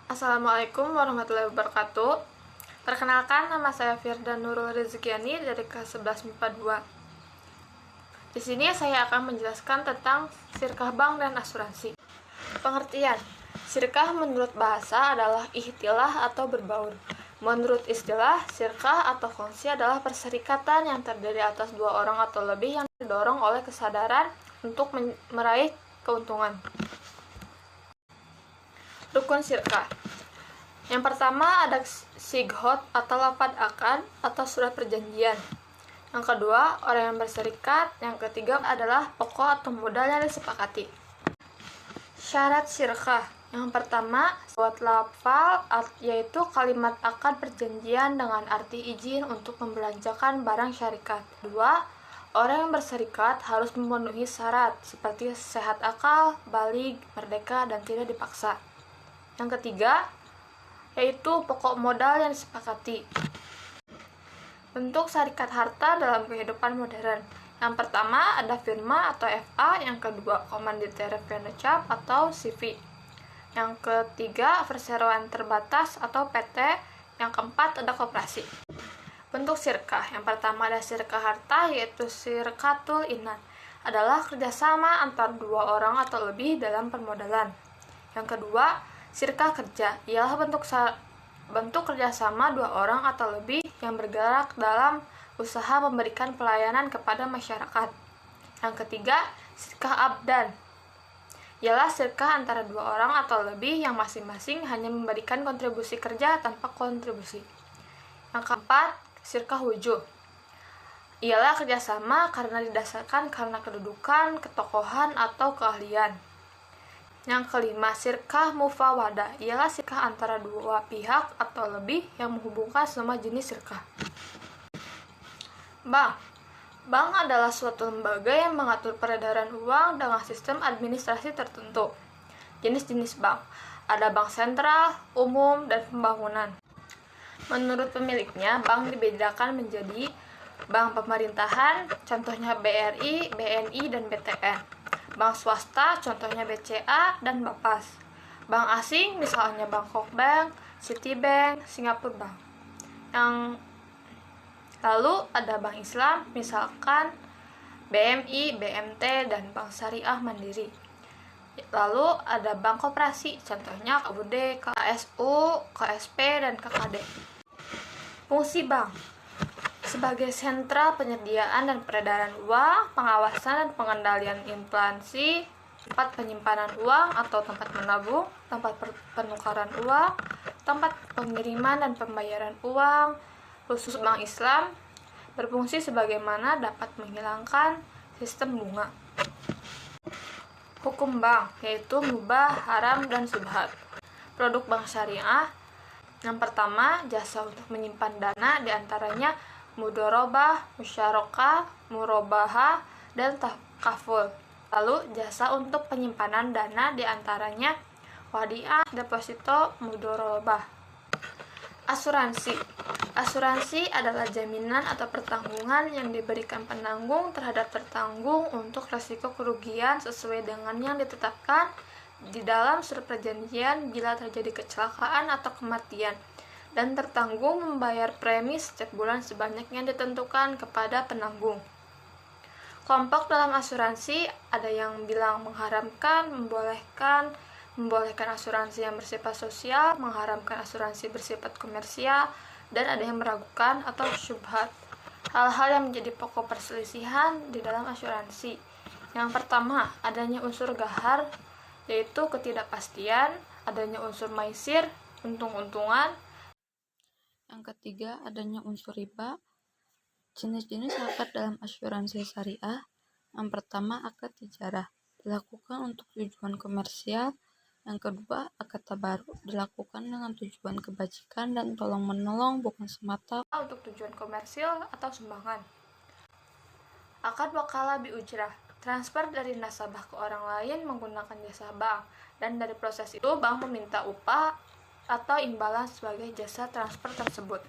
Assalamualaikum warahmatullahi wabarakatuh. Perkenalkan, nama saya Firda Nurul Rezekiani dari kelas 11 MIPA 2. Di sini saya akan menjelaskan tentang sirkah bank dan asuransi. Pengertian: sirkah menurut bahasa adalah ikhtilah atau berbaur. Menurut istilah, sirkah atau kongsi adalah perserikatan yang terdiri atas dua orang atau lebih yang didorong oleh kesadaran untuk meraih keuntungan. Rukun sirkah. Yang pertama ada sighot atau lafadz akad atau surat perjanjian. Yang kedua, orang yang berserikat. Yang ketiga adalah pokok atau modal yang disepakati. Syarat sirkah. Yang pertama, buat lafal, yaitu kalimat akad perjanjian dengan arti izin untuk membelanjakan barang syarikat. Kedua, orang yang berserikat harus memenuhi syarat seperti sehat akal, baligh, merdeka, dan tidak dipaksa. Yang ketiga, yaitu pokok modal yang disepakati. Bentuk syarikat harta dalam kehidupan modern. Yang pertama ada firma atau FA, yang kedua komanditeri venture atau CV. Yang ketiga perseroan terbatas atau PT, yang keempat ada koperasi. Bentuk sirkah. Yang pertama ada sirkah harta, yaitu sirkatul inan, adalah kerjasama antar dua orang atau lebih dalam permodalan. Yang kedua, sirkah kerja ialah bentuk kerjasama dua orang atau lebih yang bergerak dalam usaha memberikan pelayanan kepada masyarakat. Yang ketiga, sirkah abdan ialah sirkah antara dua orang atau lebih yang masing-masing hanya memberikan kontribusi kerja tanpa kontribusi. Yang keempat, sirkah wujuh ialah kerjasama karena didasarkan karena kedudukan, ketokohan, atau keahlian. Yang kelima, sirkah mufawadah ialah sirkah antara dua pihak atau lebih yang menghubungkan semua jenis sirkah. Bank adalah suatu lembaga yang mengatur peredaran uang dengan sistem administrasi tertentu. Jenis-jenis bank ada bank sentral, umum, dan pembangunan. Menurut pemiliknya, bank dibedakan menjadi bank pemerintahan, contohnya BRI, BNI, dan BTN. Bank swasta, contohnya BCA dan Bapas. Bank asing, misalnya Bangkok Bank, Citibank, Singapore Bank. Lalu ada bank Islam, misalkan BMI, BMT, dan Bank Syariah Mandiri. Lalu ada bank koperasi, contohnya KBD, KSU, KSP, dan KKD. Fungsi bank sebagai sentra penyediaan dan peredaran uang, pengawasan dan pengendalian inflasi, tempat penyimpanan uang atau tempat menabung, tempat penukaran uang, tempat pengiriman dan pembayaran uang. Khusus bank Islam berfungsi sebagaimana dapat menghilangkan sistem bunga. Hukum bank, yaitu mubah, haram, dan subhat. Produk bank syariah. Yang pertama, jasa untuk menyimpan dana, diantaranya mudorobah, musyarakah, murabahah, dan takaful. Lalu jasa untuk penyimpanan dana, diantaranya wadiah, deposito, mudorobah. Asuransi adalah jaminan atau pertanggungan yang diberikan penanggung terhadap tertanggung untuk risiko kerugian sesuai dengan yang ditetapkan di dalam surat perjanjian bila terjadi kecelakaan atau kematian, dan tertanggung membayar premi setiap bulan sebanyak yang ditentukan kepada penanggung. Kelompok dalam asuransi ada yang bilang mengharamkan, membolehkan asuransi yang bersifat sosial, mengharamkan asuransi bersifat komersial, dan ada yang meragukan atau syubhat. Hal-hal yang menjadi pokok perselisihan di dalam asuransi. Yang pertama, adanya unsur gahar, yaitu ketidakpastian, adanya unsur maisir, untung-untungan. Yang ketiga, adanya unsur riba. Jenis-jenis akad dalam asuransi syariah. Yang pertama, akad tijarah, dilakukan untuk tujuan komersial. Yang kedua, akad tabaruk, dilakukan dengan tujuan kebajikan dan tolong-menolong, bukan semata untuk tujuan komersil atau sumbangan. Akad wakalah bi ujrah, transfer dari nasabah ke orang lain menggunakan jasa bank, dan dari proses itu bank meminta upah atau imbalan sebagai jasa transfer tersebut.